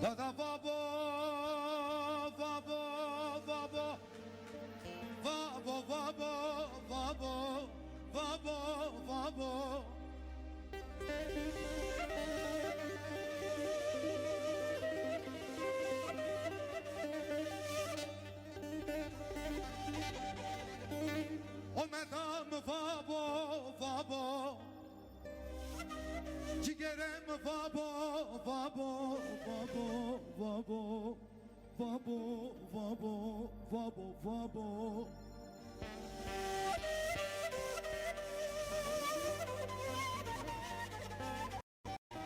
Da vabo, vabo, vabo, vabo, vabo, vabo, vabo, vabo. O medam vabo, vabo, cigerem vabo, vabo, vabo, vabo, vabo, vabo, vabo, vabo.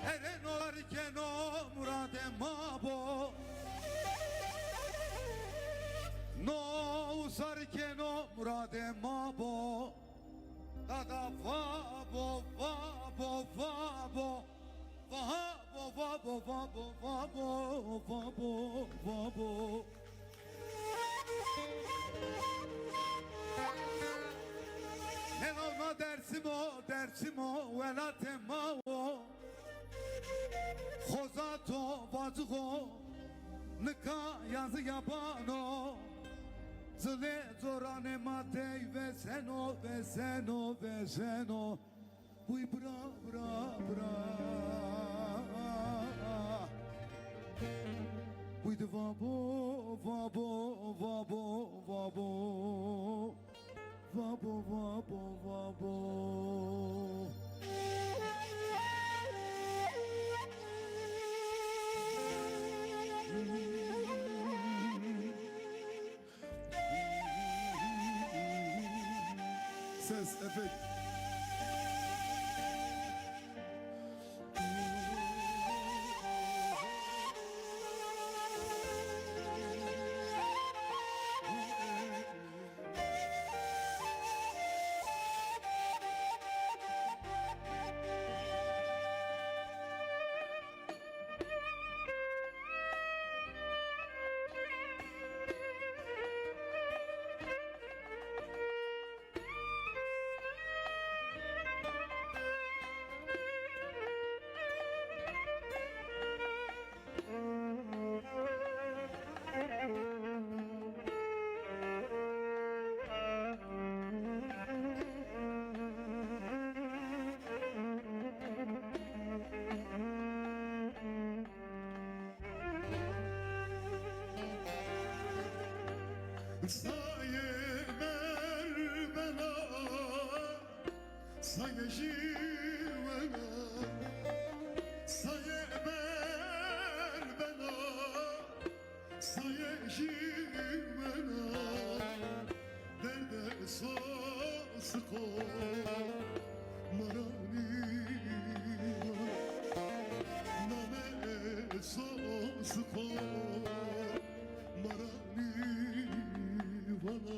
Eren olarken o muradem mabo, no usarken o muradem mabo. Da vabo, vabo, vabo, vabo, vabo, vabo, vabo, vabo, vabo. Ne olma dersim o, velatem o. Xozato, vacıgo, nika yazı yabano. Zile zorane matey ve seno, ve seno, ve seno. Uy bra, bra, bra. Uy de vabo, vabo, vabo, vabo. Vabo, vabo, vabo. Ses, efekt. Saye Berbera, saye Jivena, saye Berbera, saye Jivena, derde sosiko marani, name sosiko marani. Bana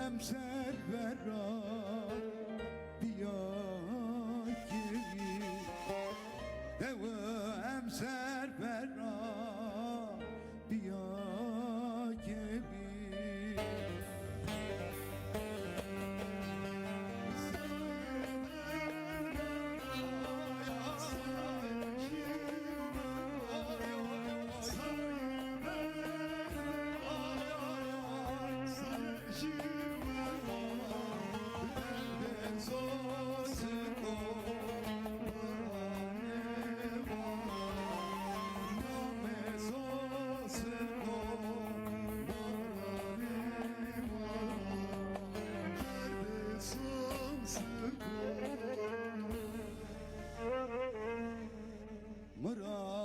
emser vera diyakiri deve emser vera diyakiri Mıra